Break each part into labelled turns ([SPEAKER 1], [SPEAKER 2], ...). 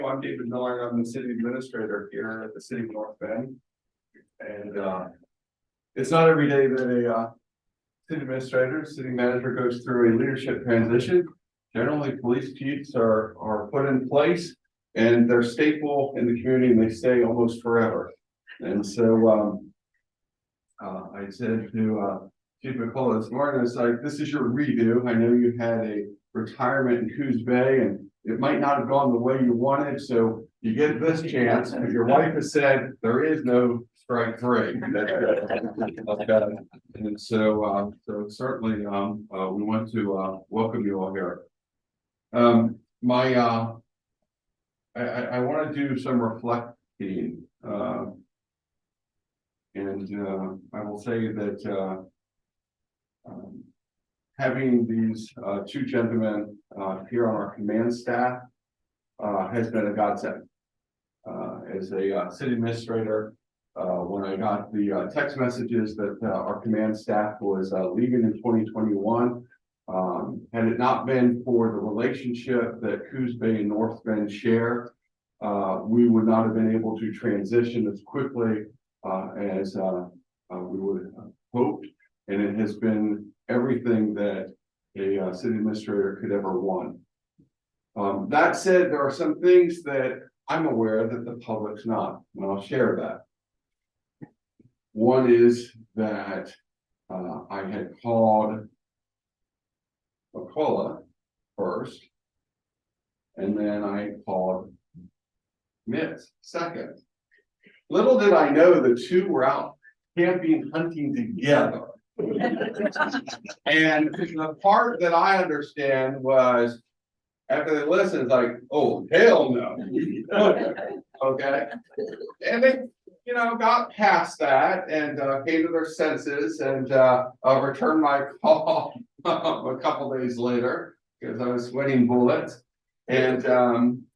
[SPEAKER 1] I'm David Milliron. I'm the city administrator here at the city of North Bend. And it's not every day that a city administrator, city manager goes through a leadership transition. Generally, police chiefs are put in place and they're staple in the community and they stay almost forever. And so I said to Chief McCullough this morning, it's like, this is your redo. I know you had a retirement in Coos Bay and it might not have gone the way you wanted, so you get this chance. But your wife has said there is no strike three. And so, so certainly, we want to welcome you all here. I want to do some reflecting, and I will say that having these two gentlemen here on our command staff has been a godsend. As a city administrator, when I got the text messages that our command staff was leaving in 2021, had it not been for the relationship that Coos Bay and North Bend share, we would not have been able to transition as quickly as we would have hoped. And it has been everything that a city administrator could ever want. That said, there are some things that I'm aware that the public's not, and I'll share that. One is that I had called McCullough first, and then I called Mitt second. Little did I know the two were out camping, hunting together. And the part that I understand was after they listened, it's like, oh, hell no. Okay. And they, got past that and came to their senses and returned my call a couple days later because I was sweating bullets. And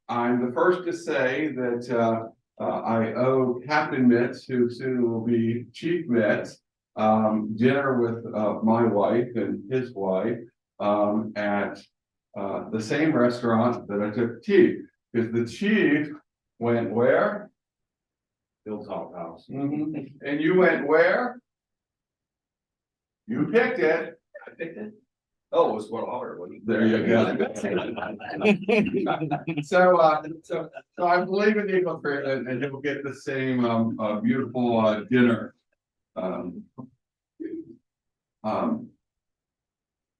[SPEAKER 1] I'm the first to say that I owe Captain Mitt, who soon will be Chief Mitt, dinner with my wife and his wife at the same restaurant that I took Chief, because the Chief went where? Hilltop House. And you went where? You picked it. I picked it. Oh, it was what Oliver was. There you go. So I believe in Eagle Treatment, and he'll get the same beautiful dinner.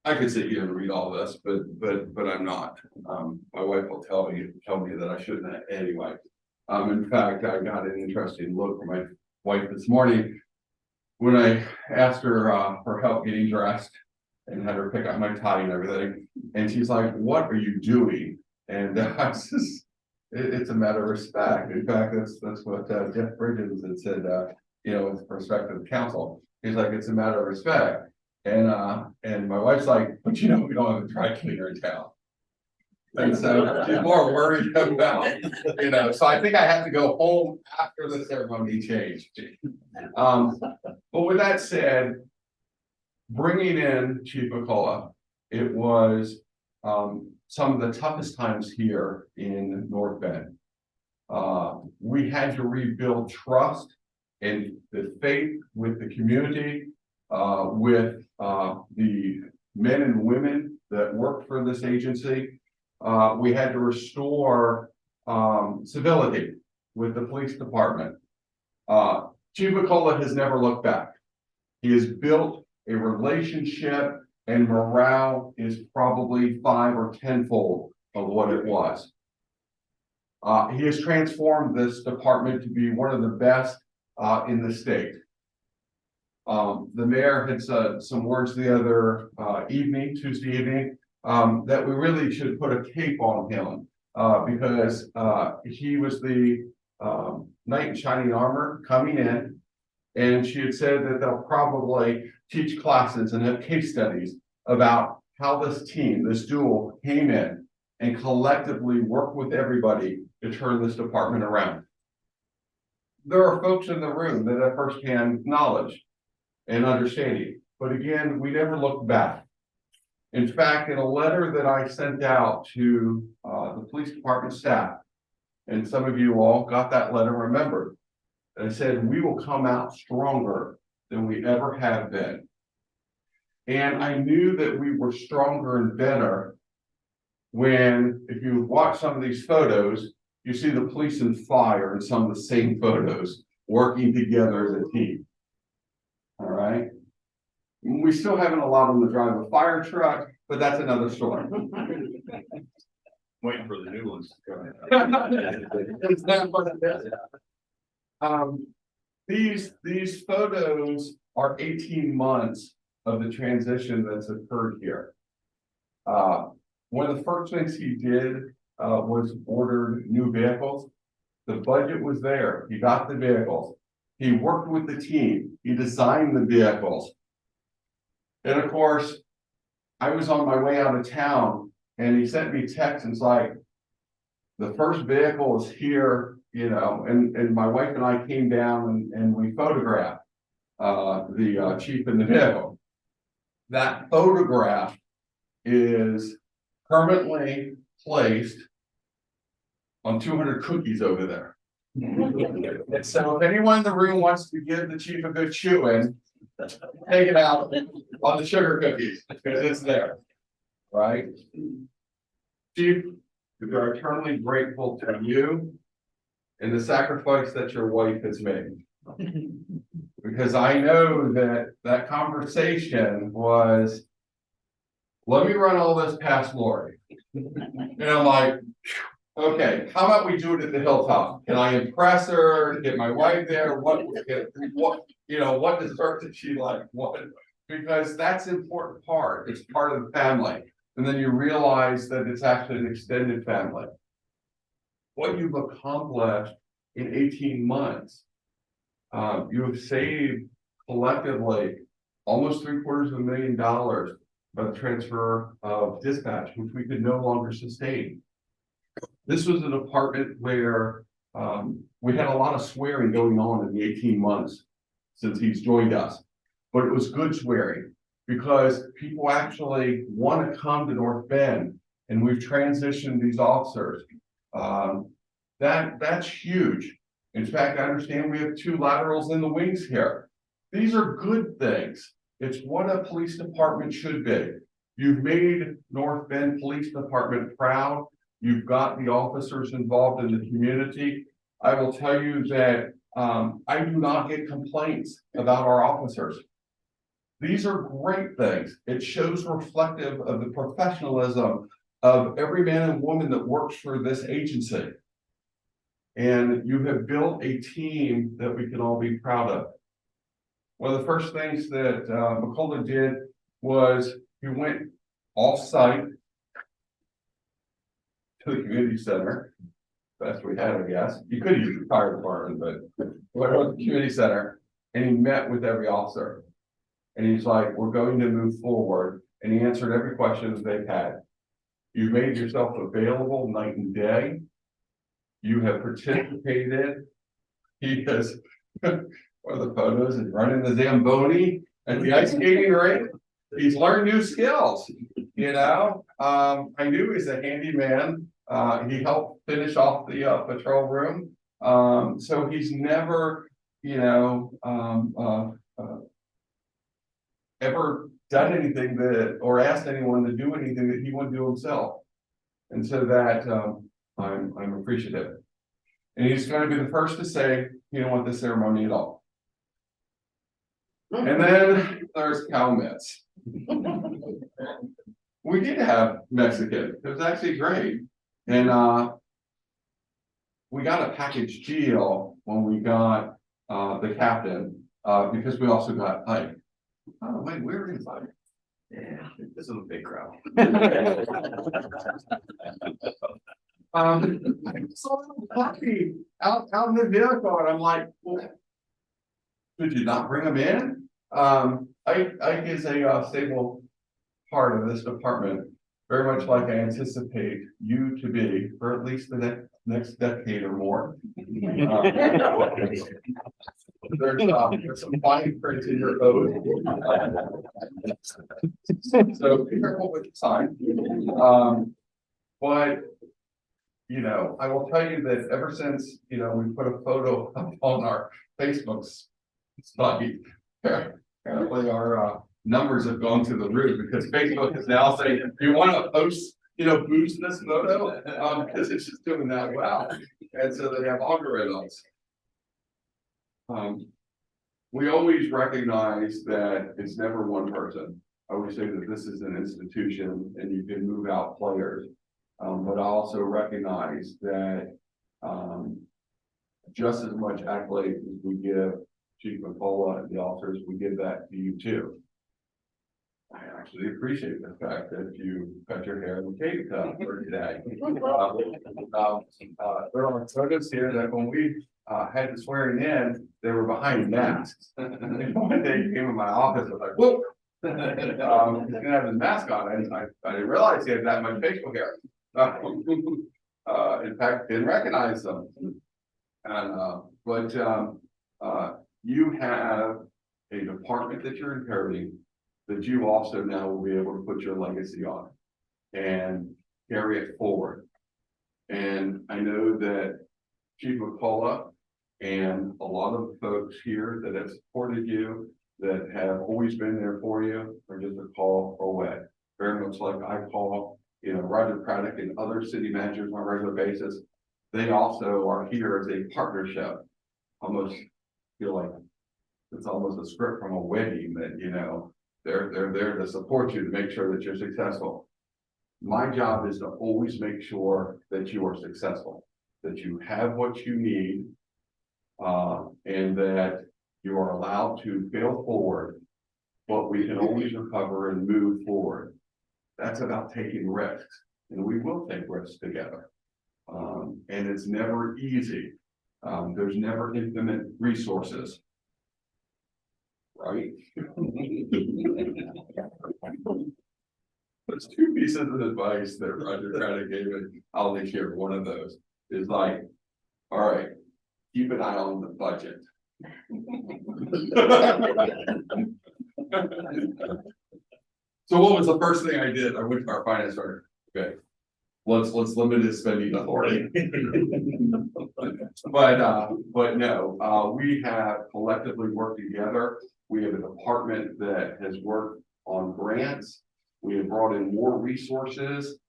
[SPEAKER 1] I could sit here and read all this, but I'm not. My wife will tell me that I shouldn't anyway. In fact, I got an interesting look from my wife this morning when I asked her for help getting dressed and had her pick up my tie and everything. And she's like, "What are you doing?" And it's a matter of respect. In fact, that's what Jeff Bridges had said. With respect to the council, he's like, "It's a matter of respect." And my wife's like, "But we don't have a dry cleaner in town." And so she's more worried about, so I think I had to go home after the ceremony changed. But with that said, bringing in Chief McCullough, it was some of the toughest times here in North Bend. We had to rebuild trust and the faith with the community, with the men and women that work for this agency. We had to restore civility with the police department. Chief McCullough has never looked back. He has built a relationship, and morale is probably 5 or 10-fold of what it was. He has transformed this department to be one of the best in the state. The mayor had said some words the other Tuesday evening, that we really should put a cape on him because he was the knight in shining armor coming in, and she had said that they'll probably teach classes and have case studies about how this team, this duo, came in and collectively worked with everybody to turn this department around. There are folks in the room that have firsthand knowledge and understanding, but again, we never look back. In fact, in a letter that I sent out to the police department staff, and some of you all got that letter remembered. And I said, we will come out stronger than we ever have been. And I knew that we were stronger and better when, if you watch some of these photos, you see the police and fire in some of the same photos working together as a team. All right. We still haven't allowed them to drive a fire truck, but that's another story.
[SPEAKER 2] Waiting for the new ones to come
[SPEAKER 1] in. These photos are 18 months of the transition that's occurred here. One of the first things he did was ordered new vehicles. The budget was there. He got the vehicles. He worked with the team. He designed the vehicles. And of course, I was on my way out of town and he sent me texts and it's like, the first vehicle is here, you know, and my wife and I came down and we photographed the chief in the vehicle. That photograph is permanently placed on 200 cookies over there. So if anyone in the room wants to give the chief a good chew-in, take it out on the sugar cookies because it's there, right? Chief, we are eternally grateful to you and the sacrifice that your wife has made. Because I know that that conversation was, let me run all this past Lori. And I'm like, okay, how about we do it at the hilltop? Can I impress her? Get my wife there? What you know, what dessert did she like? What? Because that's an important part. It's part of the family. And then you realize that it's actually an extended family. What you've accomplished in 18 months, you have saved collectively almost $750,000 by the transfer of dispatch, which we could no longer sustain. This was a department where we had a lot of swearing going on in the 18 months since he's joined us, but it was good swearing because people actually want to come to North Bend, and we've transitioned these officers. That's huge. In fact, I understand we have 2 laterals in the wings here. These are good things. It's what a police department should be. You've made North Bend Police Department proud. You've got the officers involved in the community. I will tell you that I do not get complaints about our officers. These are great things. It shows reflective of the professionalism of every man and woman that works for this agency. And you have built a team that we can all be proud of. One of the first things that McCullough did was he went off-site to the community center. Best we had, I guess. You could use the fire department, but went to the community center and he met with every officer. And he's like, we're going to move forward. And he answered every question that they've had. You've made yourself available night and day. You have participated. He has, one of the photos is running the Zamboni at the ice skating rink. He's learned new skills, you know. I knew he's a handyman. He helped finish off the patrol room. So he's never, you know, ever done anything that, or asked anyone to do anything that he wouldn't do himself. And so that I'm appreciative. And he's going to be the first to say he don't want this ceremony at all. And then there's cow mitts. We did have Mexican. It was actually great. And we got a package deal when we got the captain, because we also got Ike. Oh, wait, where is Ike?
[SPEAKER 2] Yeah, this is a big crowd.
[SPEAKER 1] I saw a puppy out in the vehicle, and I'm like, well, did you not bring him in? Ike is a stable part of this department, very much like I anticipate you to be for at least the next decade or more. There's some fine print in your oath. So be careful with the sign. But you know, I will tell you that ever since, you know, we put a photo up on our Facebook site, apparently our numbers have gone through the roof because Facebook is now saying, do you want to post, you know, boost this photo? Because it's just doing that well. And so they have algorithms. We always recognize that it's never one person. I always say that this is an institution and you can move out players. But I also recognize that just as much accolade as we give Chief McCullough and the officers, we give that to you too. I actually appreciate the fact that you cut your hair and cake for today. There are photos here that when we had the swearing in, they were behind masks. And one day he came in my office, I was like, whoop. He's gonna have his mask on, and I didn't realize he had that much facial hair. In fact, didn't recognize them. And you have a department that you're inheriting that you also now will be able to put your legacy on and carry it forward. And I know that Chief McCullough and a lot of the folks here that have supported you, that have always been there for you, are just a call away. Very much like I call, you know, Roger Craddock and other city managers on a regular basis. They also are here as a partnership. Almost feel like it's almost a script from a wedding that, you know, they're there to support you to make sure that you're successful. My job is to always make sure that you are successful, that you have what you need, and that you are allowed to fail forward, but we can always recover and move forward. That's about taking risks, and we will take risks together. And it's never easy. There's never infinite resources. Right? There's two pieces of advice that Roger Craddock gave me. I'll only share one of those. Is like, all right, keep an eye on the budget. So what was the first thing I did? I went to our finance director. Okay, let's limit his spending authority. But no, we have collectively worked together. We have a department that has worked on grants. We have brought in more resources.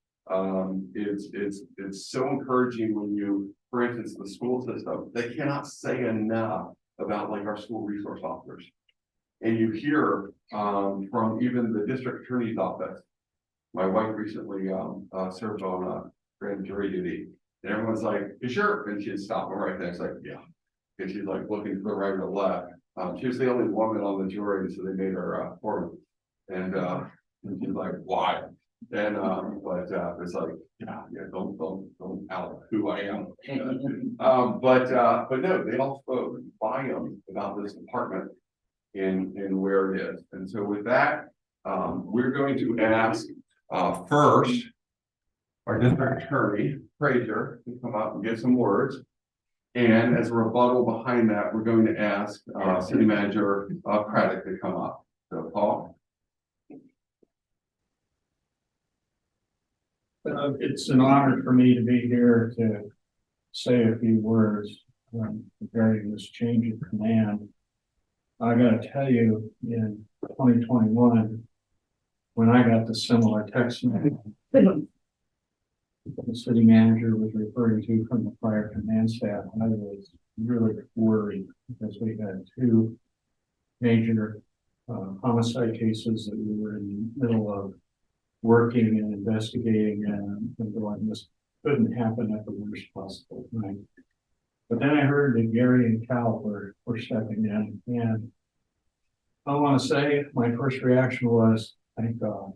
[SPEAKER 1] It's so encouraging when you, for instance, the school system, they cannot say enough about like our school resource officers. And you hear from even the district attorney's office. My wife recently served on grand jury duty, and everyone's like, "You sure?" And she'd stop me right there. It's like, "Yeah," and she's like looking to the right or the left. She was the only woman on the jury, so they made her foreman. And she's like, "Why?" And it's like, yeah, don't out who I am. But no, they all spoke volumes about this department and where it is. And so with that, we're going to ask first our district attorney, Frazier, to come up and give some words. And as a rebuttal behind that, we're going to ask City Manager Craddock to come up. So Paul.
[SPEAKER 3] It's an honor for me to be here to say a few words regarding this change of command. I got to tell you, in 2021, when I got the similar text message the city manager was referring to from the prior command staff, I was really worried because we had two major homicide cases that we were in the middle of working and investigating, and going, this couldn't happen at the worst possible time. But then I heard that Gary and Cal were stepping in, and I want to say my first reaction was, thank God.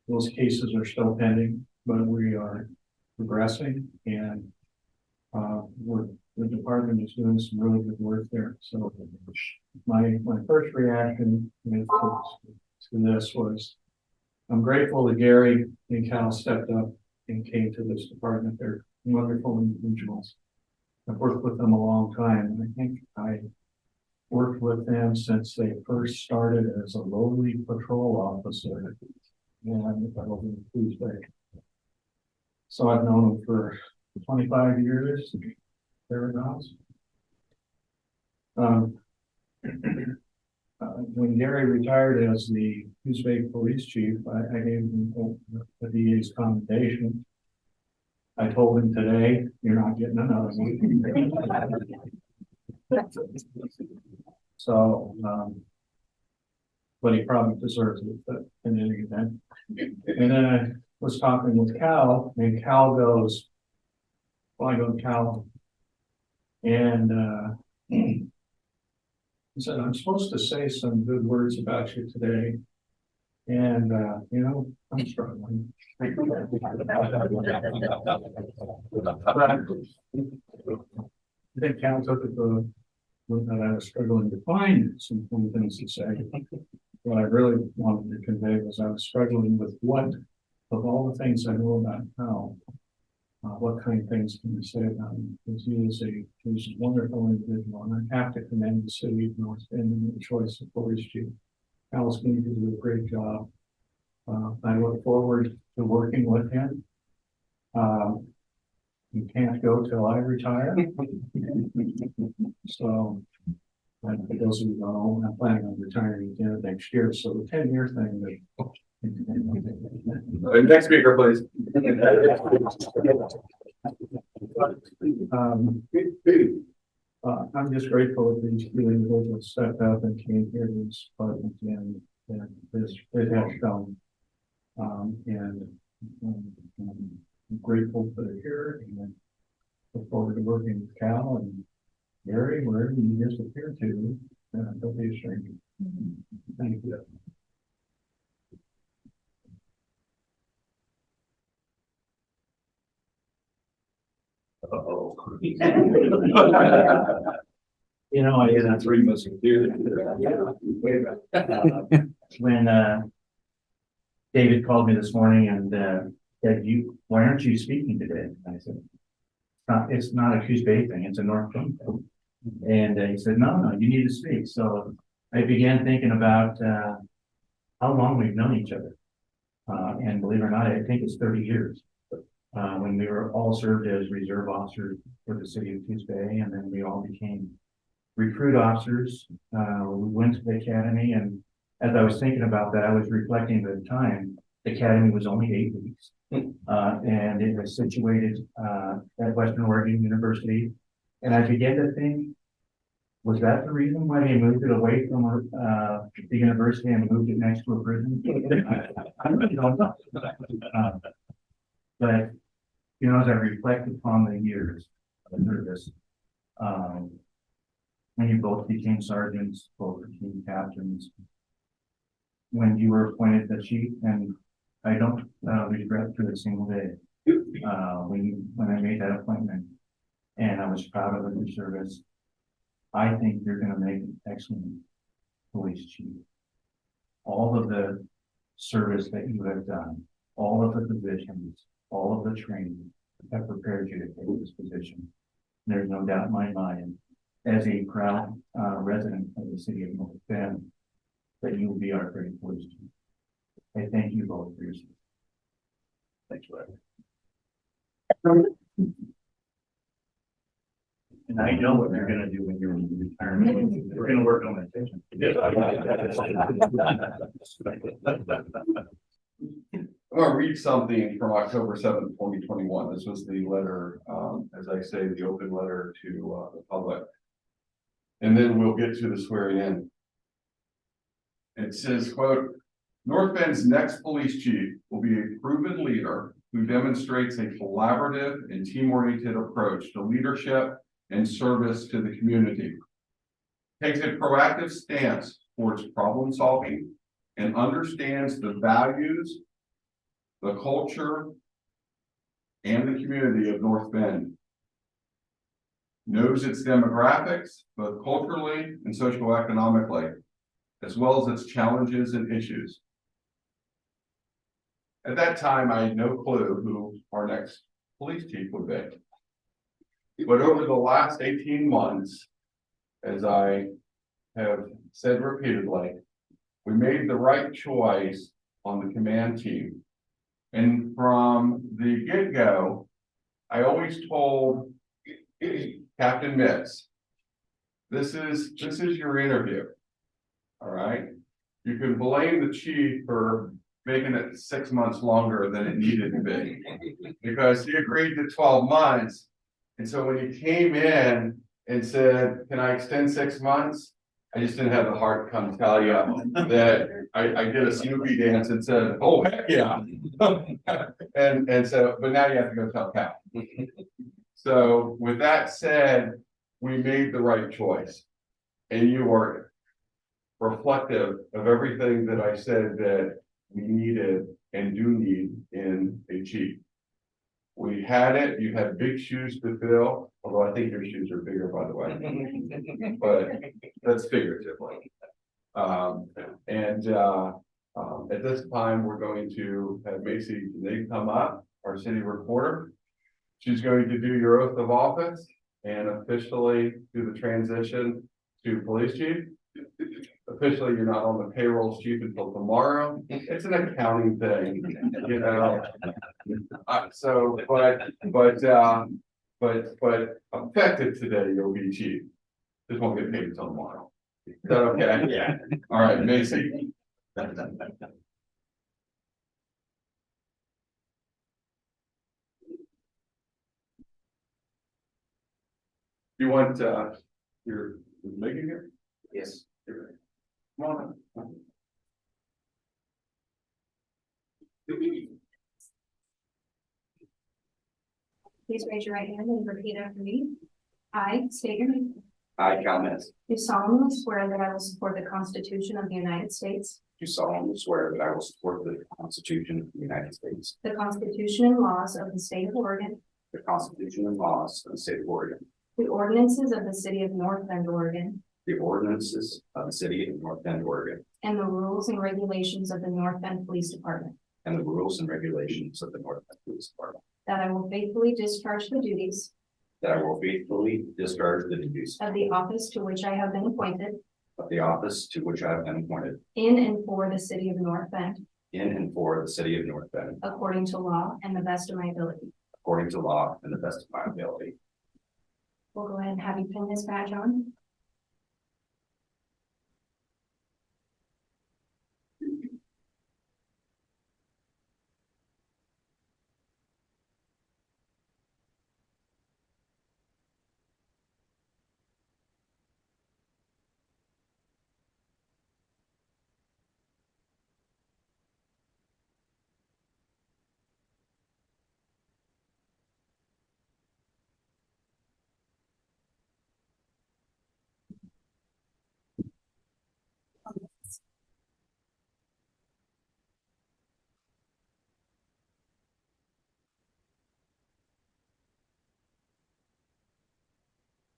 [SPEAKER 3] Those cases are still pending, but we are progressing, and the department is doing some really good work there. So my first reaction to this was, I'm grateful that Gary and Cal stepped up and came to this department. They're wonderful individuals. I've worked with them a long time. I think I worked with them since they first started as a lowly patrol officer and I live in Coos Bay. So I've known him for 25 years, thereabouts. When Gary retired as the Coos Bay Police Chief, I gave him the DA's commendation. I told him today, you're not getting another one. So, but he probably deserves it, but in any event. And then I was talking with Cal, and Cal goes, well, I go to Cal, and he said, I'm supposed to say some good words about you today. And, you know, I'm struggling. I think Cal took it that I was struggling to find some things to say. What I really wanted to convey was I was struggling with what, of all the things I know about Cal, what kind of things can we say about him? Because he's a wonderful individual, and I have to commend the city of North Bend in the choice of police chief. Cal's going to do a great job. I look forward to working with him. You can't go till I retire. So, and for those of you who don't know, I'm planning on retiring again next year. So the 10-year thing.
[SPEAKER 2] Next speaker, please.
[SPEAKER 3] I'm just grateful that these two individuals stepped up and came here to this department and this it has shown. I'm grateful that they're here and look forward to working with Cal and Gary, wherever you disappear to. Don't be a stranger. Thank you.
[SPEAKER 2] Uh-oh.
[SPEAKER 3] You know, I
[SPEAKER 2] Yeah, that's three musketeers.
[SPEAKER 4] When David called me this morning and said, why aren't you speaking today? And I said, it's not a Coos Bay thing, it's a North Bend thing. And he said, no, you need to speak. So I began thinking about how long we've known each other. And believe it or not, I think it's 30 years. When we were all served as reserve officers for the city of Coos Bay, and then we all became recruit officers. We went to the academy, and as I was thinking about that, I was reflecting at the time, the academy was only 8 weeks. And it was situated at Western Oregon University. And I began to think, was that the reason why they moved it away from the university and moved it next to a prison? I really don't know. But, you know, as I reflect upon the years of service, when you both became sergeants, both became captains, when you were appointed the chief, and I don't regret through a single day when I made that appointment, and I was proud of your service. I think you're going to make an excellent police chief. All of the service that you have done, all of the positions, all of the training have prepared you to take this position. There's no doubt in my mind, as a proud resident of the city of North Bend, that you will be our great police chief. I thank you both for your service. Thanks, Larry. And I know what you're gonna do when you're in retirement. We're gonna work on that.
[SPEAKER 1] I'm gonna read something from October 7th, 2021. This was the letter, as I say, the open letter to the public. And then we'll get to the swearing in. It says, quote, North Bend's next police chief will be a proven leader who demonstrates a collaborative and team-oriented approach to leadership and service to the community. Takes a proactive stance towards problem solving and understands the values, the culture, and the community of North Bend. Knows its demographics, both culturally and socioeconomically, as well as its challenges and issues. At that time, I had no clue who our next police chief would be. But over the last 18 months, as I have said repeatedly, we made the right choice on the command team. And from the get-go, I always told Captain Mitt, this is your interview. All right, you can blame the chief for making it 6 months longer than it needed to be, because he agreed to 12 months. And so when he came in and said, can I extend 6 months? I just didn't have the heart to come tell you that I did a Snoopy dance and said, oh, heck yeah. and so, but now you have to go tell Cal. So with that said, we made the right choice. And you are reflective of everything that I said that we needed and do need in a chief. We had it, you had big shoes to fill, although I think your shoes are bigger, by the way. But that's figuratively. At this time, we're going to have Macy Nate come up, our city reporter. She's going to do your oath of office and officially do the transition to police chief. Officially, you're not on the payroll, chief, until tomorrow. It's an accounting thing, you know. But effective today, you'll be chief. Just won't get paid until tomorrow. Is that okay? Yeah. All right, Macy. You want your Megan here? Yes. Come on up.
[SPEAKER 5] Please raise your right hand and repeat after me. I state your name.
[SPEAKER 6] I, Cal Mitt,
[SPEAKER 5] Do solemnly swear that I will support the Constitution of the United States,
[SPEAKER 6] do solemnly swear that I will support the Constitution of the United States,
[SPEAKER 5] the Constitution and laws of the state of Oregon,
[SPEAKER 6] the Constitution and laws of the state of Oregon,
[SPEAKER 5] the ordinances of the city of North Bend, Oregon,
[SPEAKER 6] the ordinances of the city of North Bend, Oregon,
[SPEAKER 5] and the rules and regulations of the North Bend Police Department,
[SPEAKER 6] and the rules and regulations of the North Bend Police Department,
[SPEAKER 5] that I will faithfully discharge the duties
[SPEAKER 6] that I will faithfully discharge the duties
[SPEAKER 5] of the office to which I have been appointed
[SPEAKER 6] of the office to which I have been appointed
[SPEAKER 5] in and for the city of North Bend,
[SPEAKER 6] in and for the city of North Bend,
[SPEAKER 5] according to law and the best of my ability.
[SPEAKER 6] according to law and the best of my ability.
[SPEAKER 5] We'll go ahead and have you pin this badge on.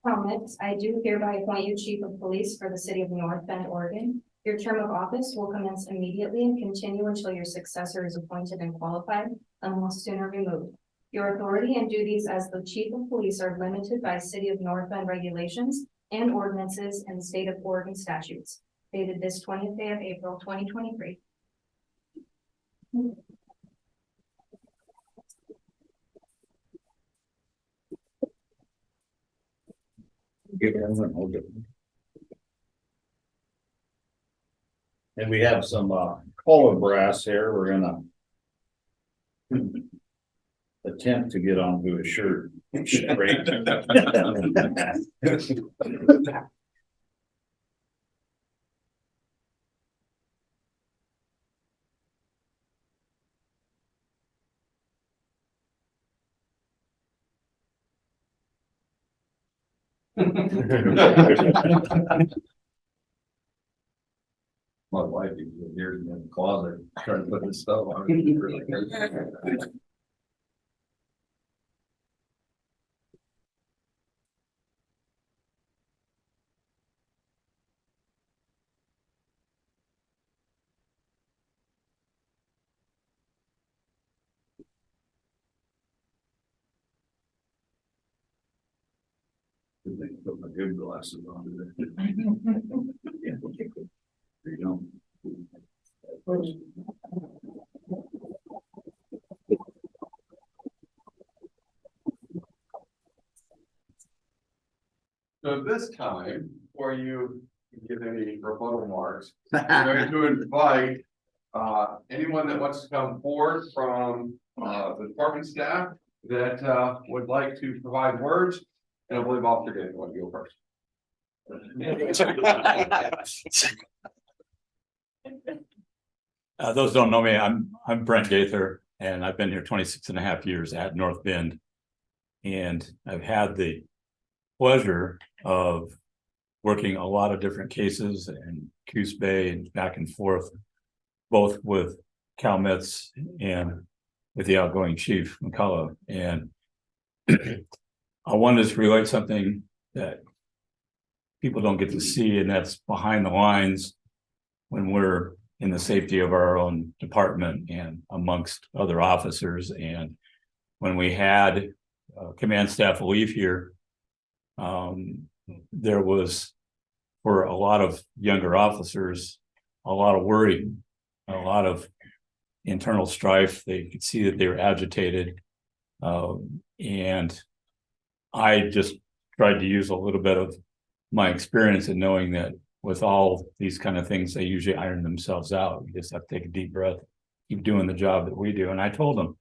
[SPEAKER 5] Comments, I do hereby appoint you Chief of Police for the city of North Bend, Oregon. Your term of office will commence immediately and continue until your successor is appointed and qualified, unless sooner removed. Your authority and duties as the Chief of Police are limited by City of North Bend regulations and ordinances and state of Oregon statutes, dated this 20th day of April, 2023.
[SPEAKER 7] And we have some cola brass here. We're gonna attempt to get onto a shirt straight.
[SPEAKER 2] My wife is here in the closet trying to put this stuff on. It's really good. Good thing I put my good glasses on today. There you go.
[SPEAKER 1] this time, before you give any rebuttal remarks, I'm going to invite anyone that wants to come forward from the department staff that would like to provide words. And I believe Officer Gaither want to go first.
[SPEAKER 8] Those don't know me, I'm Brent Gaither, and I've been here 26 and a half years at North Bend. And I've had the pleasure of working a lot of different cases in Coos Bay and back and forth, both with Cal Mitts and with the outgoing Chief McCullough. And I wanted to relate something that people don't get to see, and that's behind the lines when we're in the safety of our own department and amongst other officers. And when we had command staff leave here, there was, for a lot of younger officers, a lot of worry, a lot of internal strife. They could see that they were agitated. And I just tried to use a little bit of my experience in knowing that with all these kind of things, they usually iron themselves out. You just have to take a deep breath, keep doing the job that we do. And I told them,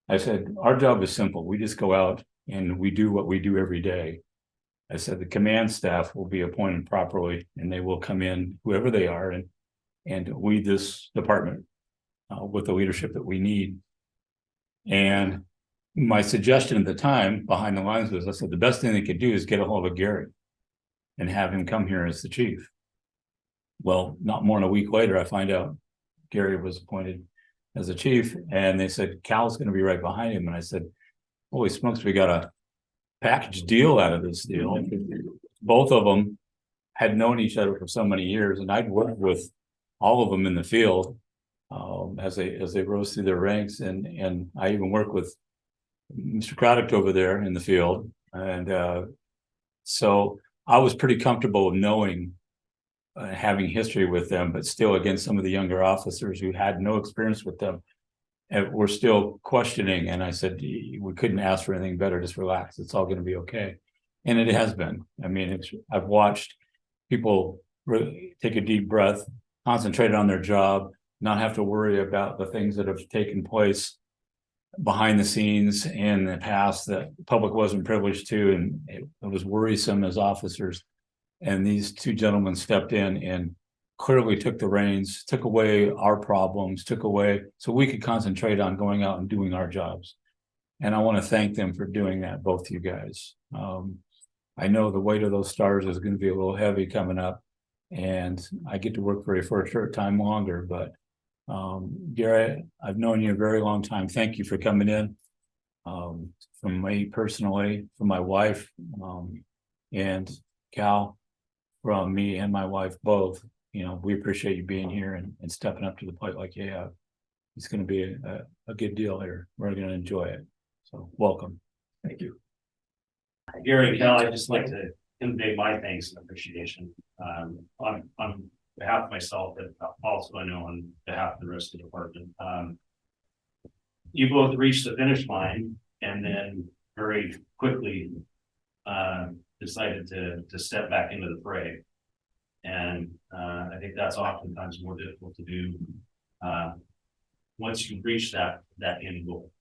[SPEAKER 8] I said, our job is simple. We just go out and we do what we do every day. I said, the command staff will be appointed properly and they will come in, whoever they are, and lead this department with the leadership that we need. And my suggestion at the time behind the lines was, I said, the best thing they could do is get a hold of Gary and have him come here as the chief. Well, not more than a week later, I find out Gary was appointed as a chief, and they said, Cal's going to be right behind him. And I said, holy smokes, we got a package deal out of this deal. Both of them had known each other for so many years, and I'd worked with all of them in the field as they rose through their ranks. And I even worked with Mr. Craddock over there in the field. And so I was pretty comfortable with knowing, having history with them, but still, again, some of the younger officers who had no experience with them and were still questioning. And I said, we couldn't ask for anything better. Just relax. It's all going to be okay. And it has been. I mean, I've watched people really take a deep breath, concentrate on their job, not have to worry about the things that have taken place behind the scenes in the past that the public wasn't privileged to, and it was worrisome as officers. And these two gentlemen stepped in and clearly took the reins, took away our problems, took away so we could concentrate on going out and doing our jobs. And I want to thank them for doing that, both you guys. I know the weight of those stars is going to be a little heavy coming up, and I get to work for you for a short time longer, but Gary, I've known you a very long time. Thank you for coming in. From me personally, from my wife, and Cal, from me and my wife both, you know, we appreciate you being here and stepping up to the plate like you have. It's going to be a good deal here. We're going to enjoy it. So welcome. Thank you.
[SPEAKER 9] Gary and Cal, I'd just like to convey my thanks and appreciation on behalf of myself, but also I know on behalf of the rest of the department. You both reached the finish line and then very quickly decided to step back into the fray. And I think that's oftentimes more difficult to do once you reach that end goal.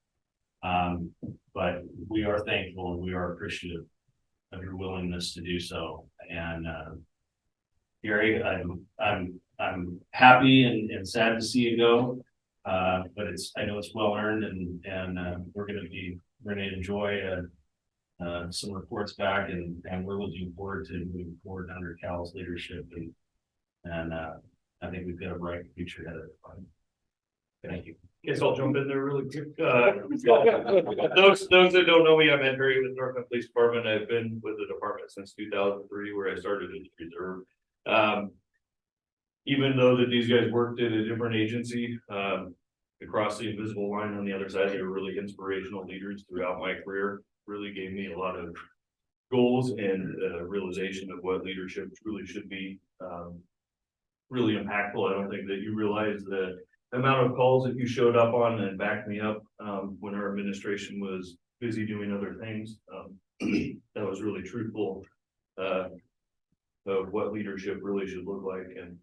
[SPEAKER 9] But we are thankful and we are appreciative of your willingness to do so. And Gary, I'm happy and sad to see you go, but I know it's well earned, and we're going to enjoy some reports back, and we're looking forward to moving forward under Cal's leadership, and I think we've got a bright future ahead of us. Thank you.
[SPEAKER 10] Guess I'll jump in there really quick. Those that don't know me, I'm Ed Perry with North Bend Police Department. I've been with the department since 2003, where I started as reserve. Even though that these guys worked at a different agency, across the invisible line on the other side, they were really inspirational leaders throughout my career. Really gave me a lot of goals and realization of what leadership truly should be. Really impactful. I don't think that you realize the amount of calls that you showed up on and backed me up when our administration was busy doing other things. That was really truthful of what leadership really should look like, and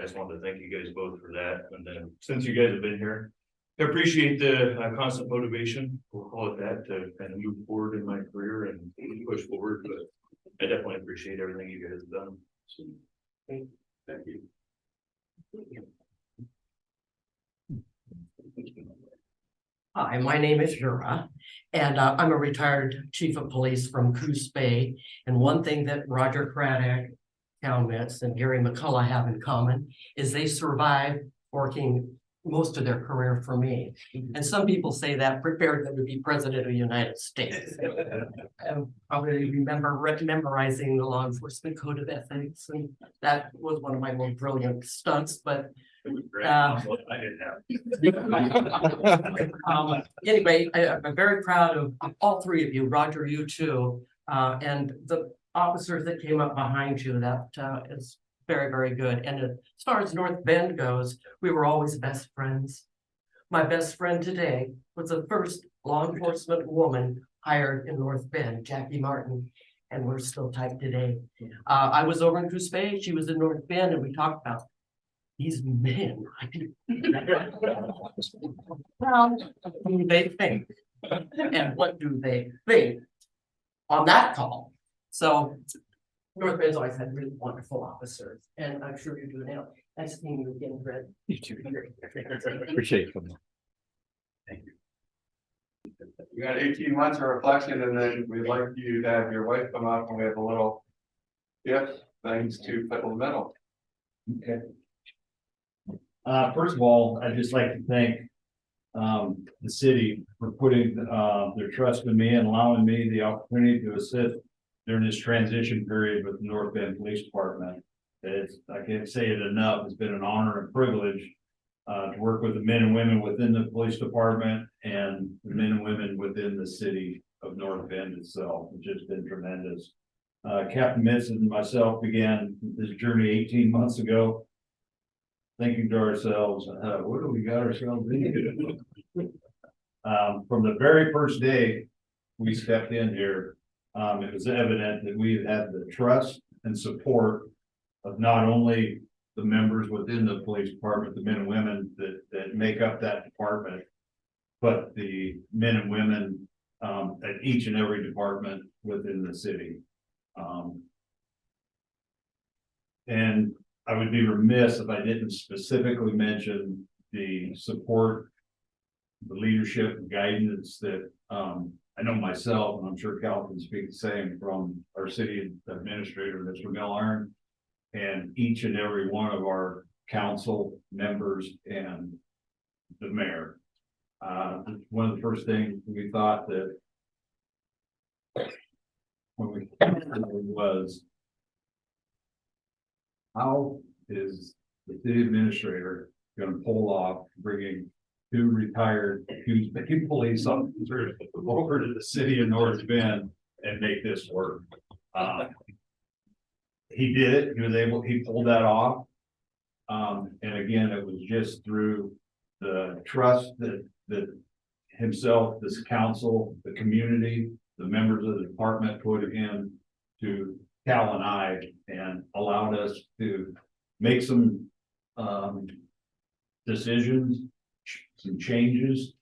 [SPEAKER 10] I just wanted to thank you guys both for that, and then since you guys have been here, I appreciate the constant motivation, we'll call it that, to kind of move forward in my career and push forward, but I definitely appreciate everything you guys have done. So, thank you.
[SPEAKER 11] Hi, my name is Jura, and I'm a retired chief of police from Coos Bay. And one thing that Roger Craddock, Cal Mitts, and Gary McCullough have in common is they survived working most of their career for me. And some people say that prepared them to be president of the United States. Probably remember memorizing the law enforcement code of ethics, and that was one of my most brilliant stunts, but
[SPEAKER 10] I didn't have.
[SPEAKER 11] Anyway, I'm very proud of all three of you, Roger, you too, and the officers that came up behind you. That is very, very good. And as far as North Bend goes, we were always best friends. My best friend today was the first law enforcement woman hired in North Bend, Jackie Martin, and we're still tight today. I was over in Coos Bay, she was in North Bend, and we talked about these men. Well, what do they think? And what do they think on that call? So North Bend's always had really wonderful officers, and I'm sure you do now. Nice seeing you again, Fred.
[SPEAKER 8] You too. Appreciate it.
[SPEAKER 1] You got 18 months of reflection, and then we'd like you to have your wife come up and we have a little gift, thanks to Federal Medal.
[SPEAKER 4] Okay. First of all, I'd just like to thank the city for putting their trust in me and allowing me the opportunity to assist during this transition period with the North Bend Police Department. I can't say it enough. It's been an honor and privilege to work with the men and women within the police department and the men and women within the city of North Bend itself. It's just been tremendous. Captain Mitt and myself began this journey 18 months ago, thinking to ourselves, what do we got ourselves into? From the very first day we stepped in here, it was evident that we had the trust and support of not only the members within the police department, the men and women that make up that department, but the men and women at each and every department within the city. And I would be remiss if I didn't specifically mention the support, the leadership and guidance that I know myself, and I'm sure Cal can speak the same, from our city administrator, Mr. Milliron, and each and every one of our council members and the mayor. One of the first things we thought that when we was, how is the city administrator going to pull off bringing 2 retired Coos Bay police officers over to the city of North Bend and make this work? He did it. He pulled that off. And again, it was just through the trust that himself, this council, the community, the members of the department put in to Cal and I, and allowed us to make some decisions, some changes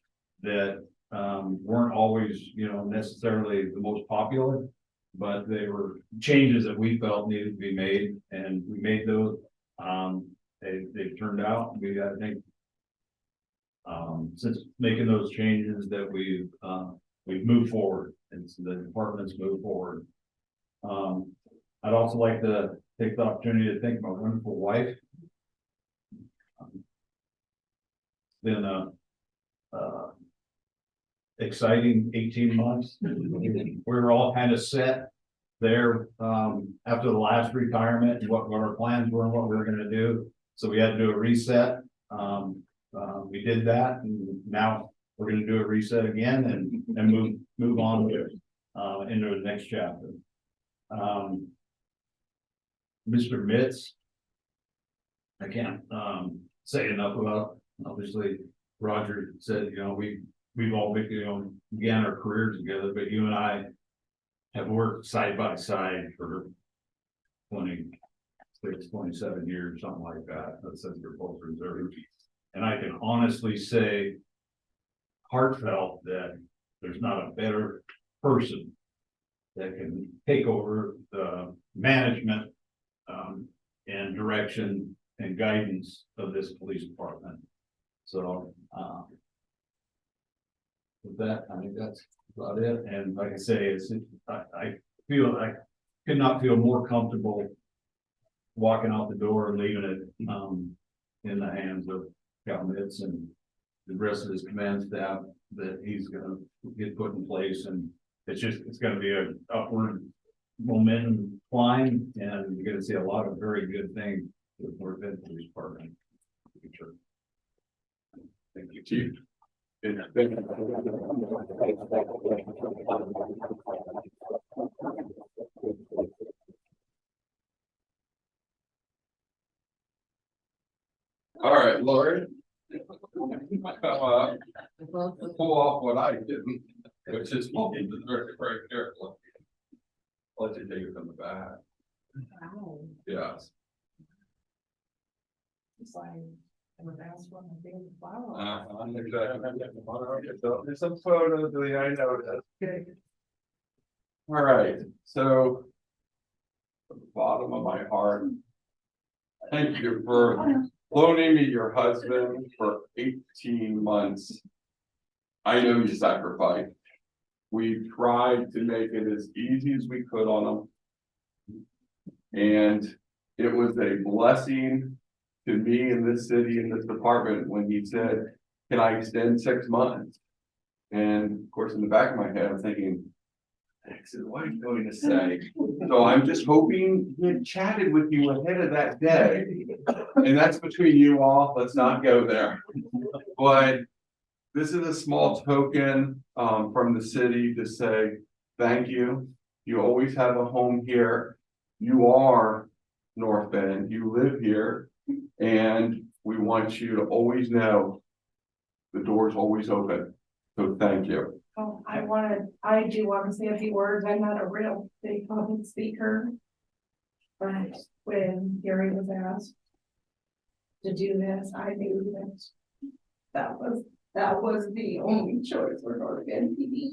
[SPEAKER 4] that weren't always, necessarily the most popular, but they were changes that we felt needed to be made, and we made those. They turned out, I think, since making those changes, that we've moved forward, and so the department's moved forward. I'd also like to take the opportunity to thank my wonderful wife. It's been a exciting 18 months. We were all kind of set there after the last retirement and what our plans were and what we were going to do. So we had to do a reset. We did that, and now we're going to do a reset again and move on into the next chapter. Mr. Mitts, I can't say enough about. Obviously, Roger said, we've all began our careers together, but you and I have worked side by side for
[SPEAKER 7] 26, 27 years, something like that, that says you're both reserved. And I can honestly say, heartfelt, that there's not a better person that can take over the management and direction and guidance of this police department. So with that, I think that's about it. And like I say, I feel I could not feel more comfortable walking out the door and leaving it in the hands of Cal Mitts and the rest of his command staff that he's gonna get put in place. And it's gonna be an upward momentum climb, and you're gonna see a lot of very good things with North Bend Police Department.
[SPEAKER 1] Thank you, Chief. All right, Lori. Pull off what I didn't, which is looking very carefully. I'll let you take it from the back.
[SPEAKER 11] Wow.
[SPEAKER 1] Yes.
[SPEAKER 11] It's like, I was asked what my favorite flower.
[SPEAKER 1] Exactly. There's some photos that I noticed. Okay. All right, so from the bottom of my heart, thank you for loaning me your husband for 18 months. I know you sacrificed. We tried to make it as easy as we could on him. And it was a blessing to me in this city, in this department, when he said, can I extend 6 months? And of course, in the back of my head, I'm thinking, what are you going to say? So I'm just hoping he had chatted with you ahead of that day. And that's between you all. Let's not go there. But this is a small token from the city to say thank you. You always have a home here. You are North Bend. You live here. And we want you to always know the door's always open. So thank you.
[SPEAKER 12] Oh, I do want to say a few words. I'm not a real big public speaker. But when Gary was asked to do this, I knew that was the only choice for North Bend PD.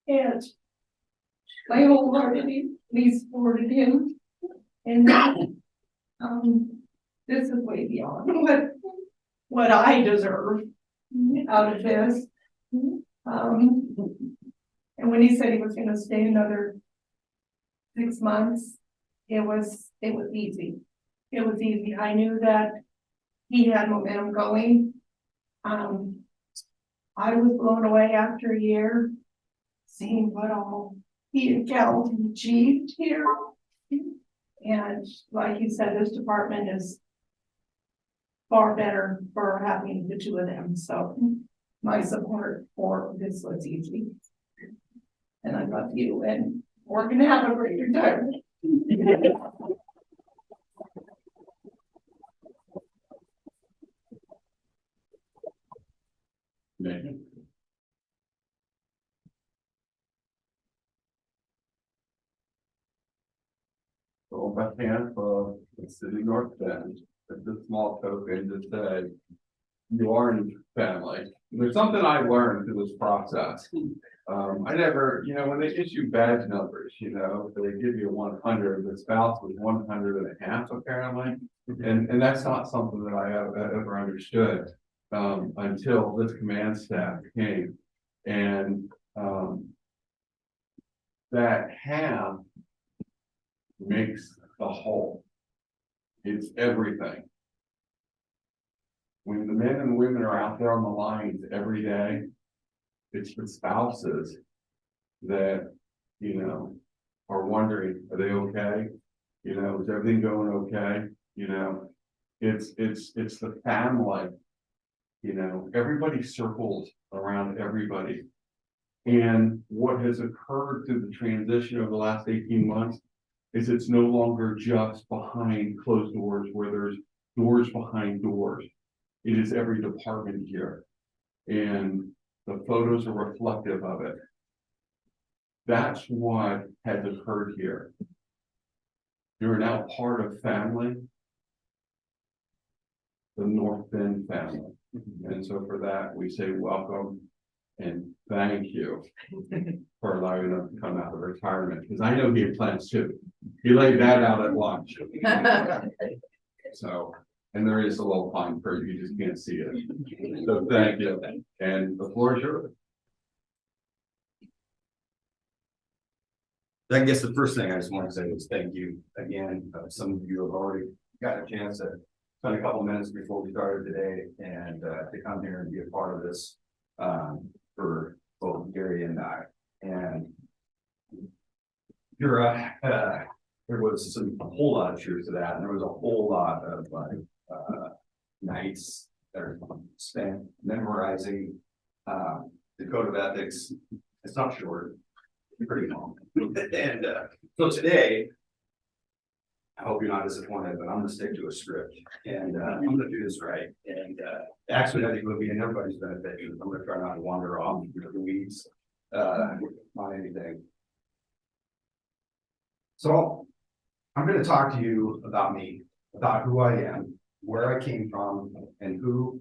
[SPEAKER 12] And I wholeheartedly supported him. And this is way beyond what I deserve out of this. And when he said he was gonna stay another 6 months, it was easy. It was easy. I knew that he had momentum going. I was blown away after a year, seeing what all he and Cal achieved here. And like you said, this department is far better for having the two of them. So my support for this was easy. And I love you, and we're gonna have a great retirement.
[SPEAKER 1] So on behalf of the city of North Bend, this small token to say you are in family. There's something I learned through this process. I never, when they issue badge numbers, they give you 100, the spouse was 100.5 apparently. And that's not something that I ever understood until this command staff came. And that half makes the whole. It's everything. When the men and women are out there on the lines every day, it's the spouses that, are wondering, are they okay? Is everything going okay? It's the family, everybody circles around everybody. And what has occurred through the transition over the last 18 months is it's no longer just behind closed doors where there's doors behind doors. It is every department here. And the photos are reflective of it. That's what has occurred here. You are now part of family. The North Bend family. And so for that, we say welcome and thank you for allowing us to come out of retirement, because I know he had plans too. He laid that out at lunch. So, and there is a little pine for you just can't see it. So thank you. And the floor is yours.
[SPEAKER 6] I guess the first thing I just want to say is thank you again. Some of you have already got a chance to spend a couple minutes before we started today and to come here and be a part of this for both Gary and I. And there was a whole lot of truth to that, and there was a whole lot of nights that are spent memorizing the code of ethics. It's not short. Pretty long. And so today, I hope you're not disappointed, but I'm gonna stick to a script and I'm gonna do this right. And actually, I think it'll be in everybody's benefit. I'm gonna try not to wander off into the weeds on anything. So I'm gonna talk to you about me, about who I am, where I came from, and who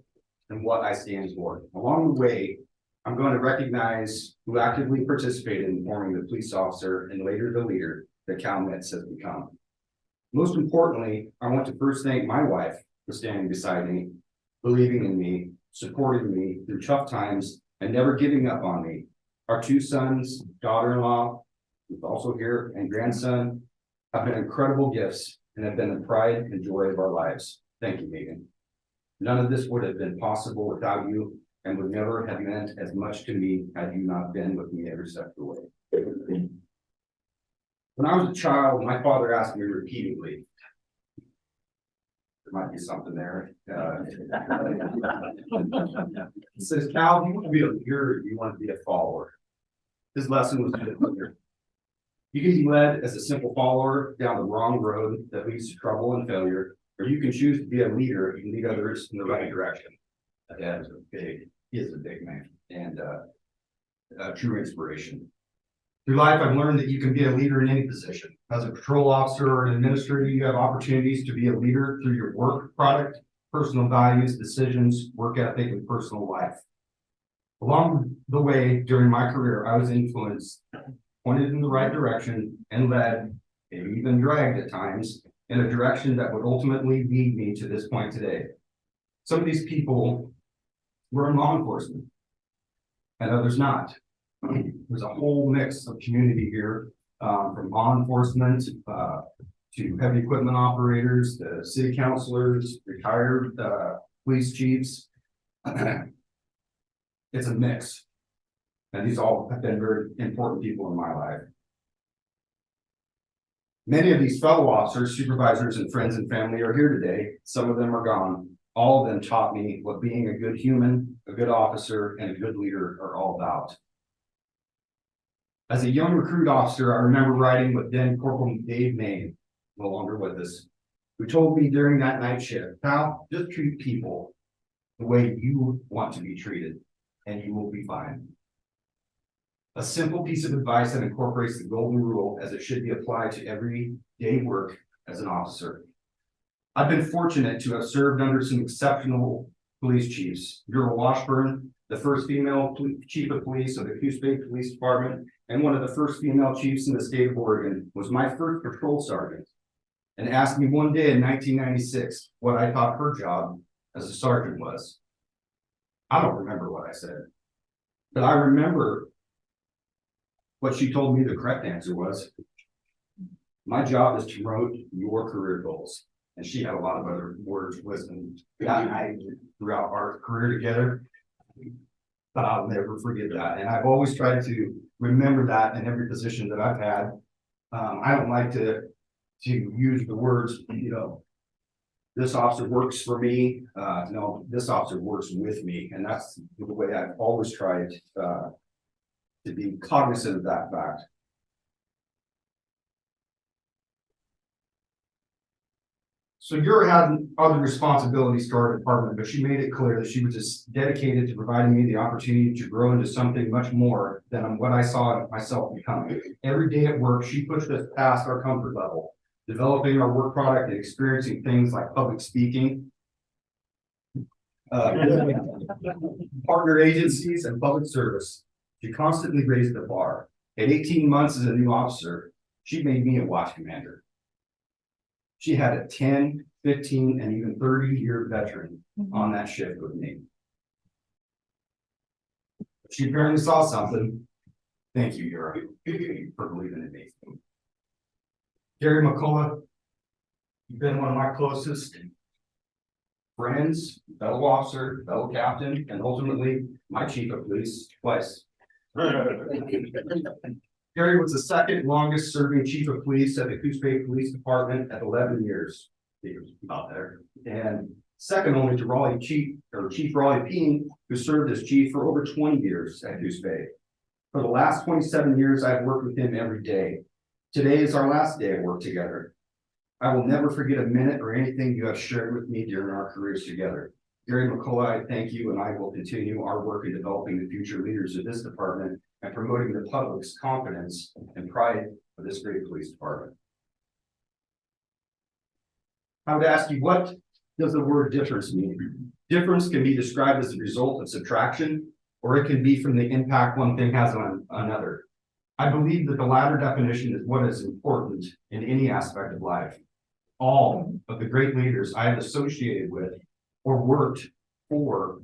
[SPEAKER 6] and what I stand for. Along the way, I'm going to recognize who actively participated in forming the police officer and later the leader that Cal Mitts has become. Most importantly, I want to first thank my wife for standing beside me, believing in me, supporting me through tough times, and never giving up on me. Our two sons, daughter-in-law, who's also here, and grandson have been incredible gifts and have been the pride and joy of our lives. Thank you, Megan. None of this would have been possible without you, and would never have meant as much to me had you not been with me every step of the way. When I was a child, my father asked me repeatedly, there might be something there. He says, Cal, do you want to be a leader or do you want to be a follower? His lesson was clear. You can be led as a simple follower down the wrong road that leads to trouble and failure, or you can choose to be a leader and lead others in the right direction. Dad he is a big man and a true inspiration. Through life, I've learned that you can be a leader in any position. As a patrol officer or an administrator, you have opportunities to be a leader through your work product, personal values, decisions, work ethic, and personal life. Along the way during my career, I was influenced, pointed in the right direction, and led, maybe even dragged at times, in a direction that would ultimately lead me to this point today. Some of these people were in law enforcement and others not. There's a whole mix of community here, from law enforcement to heavy equipment operators, the city councilors, retired police chiefs. It's a mix. And these all have been very important people in my life. Many of these fellow officers, supervisors, and friends and family are here today. Some of them are gone. All of them taught me what being a good human, a good officer, and a good leader are all about. As a young recruit officer, I remember riding with then Corporal Dave Main, no longer with us, who told me during that night shift, "Pal, just treat people the way you want to be treated, and you will be fine." A simple piece of advice that incorporates the golden rule as it should be applied to everyday work as an officer. I've been fortunate to have served under some exceptional police chiefs. Bureau Washburn, the first female chief of police of the Coos Bay Police Department, and one of the first female chiefs in the state of Oregon, was my first patrol sergeant, and asked me one day in 1996 what I thought her job as a sergeant was. I don't remember what I said, but I remember what she told me the correct answer was. My job is to promote your career goals. And she had a lot of other words of wisdom that night throughout our career together. But I'll never forget that. And I've always tried to remember that in every position that I've had. I don't like to use the words, this officer works for me. No, this officer works with me. And that's the way I've always tried to be cognizant of that fact. So Yura had other responsibilities to our department, but she made it clear that she was just dedicated to providing me the opportunity to grow into something much more than what I saw myself becoming. Every day at work, she pushed us past our comfort level. developing our work product and experiencing things like public speaking. Partner agencies and public service. She constantly raised the bar. At 18 months as a new officer, she made me a watch commander. She had a 10, 15, and even 30-year veteran on that shift with me. She apparently saw something. Thank you, Yura, for believing in me. Gary McCullough, you've been one of my closest friends, fellow officer, fellow captain, and ultimately my chief of police twice. Gary was the second longest serving chief of police at the Coos Bay Police Department at 11 years. He was about there. And second only to Chief Raleigh Peen, who served as chief for over 20 years at Coos Bay. For the last 27 years, I've worked with him every day. Today is our last day of work together. I will never forget a minute or anything you have shared with me during our careers together. Gary McCullough, I thank you, and I will continue our work in developing the future leaders of this department and promoting the public's confidence and pride of this great police department. I would ask you, what does the word difference mean? Difference can be described as a result of subtraction, or it can be from the impact one thing has on another. I believe that the latter definition is what is important in any aspect of life. All of the great leaders I have associated with or worked for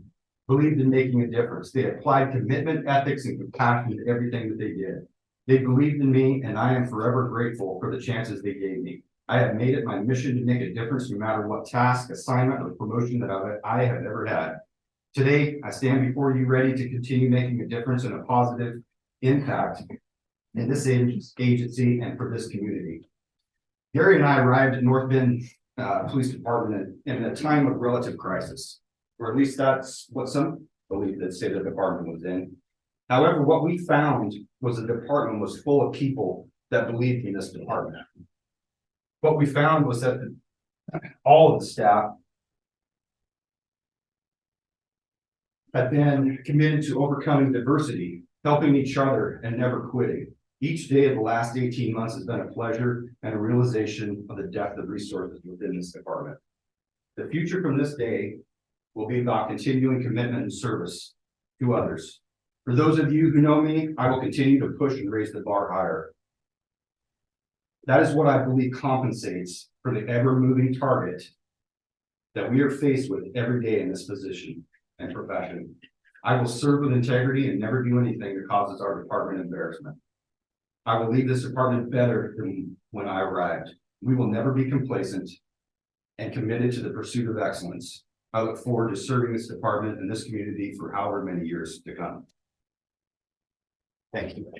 [SPEAKER 6] believed in making a difference. They applied commitment, ethics, and compassion to everything that they did. They believed in me, and I am forever grateful for the chances they gave me. I have made it my mission to make a difference no matter what task, assignment, or promotion that I have ever had. Today, I stand before you ready to continue making a difference and a positive impact in this agency and for this community. Gary and I arrived at North Bend Police Department in a time of relative crisis, or at least that's what some believe that state of the department was in. However, what we found was the department was full of people that believed in this department. What we found was that all of the staff had been committed to overcoming diversity, helping each other, and never quitting. Each day of the last 18 months has been a pleasure and a realization of the depth of resources within this department. The future from this day will be about continuing commitment and service to others. For those of you who know me, I will continue to push and raise the bar higher. That is what I believe compensates for the ever-moving target that we are faced with every day in this position and profession. I will serve with integrity and never do anything that causes our department embarrassment. I will leave this department better than when I arrived. We will never be complacent and committed to the pursuit of excellence. I look forward to serving this department and this community for however many years to come. Thank you.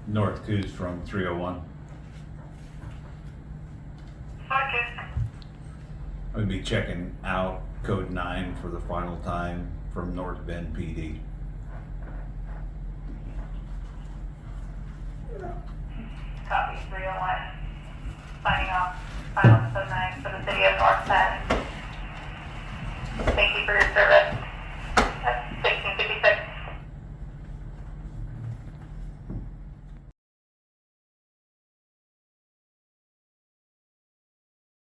[SPEAKER 8] North Coos from 301. I'll be checking out code 9 for the final time from North Bend PD.
[SPEAKER 13] Copy 301. Signing off. Final code 9 for the city of North Bend. Thank you for your service.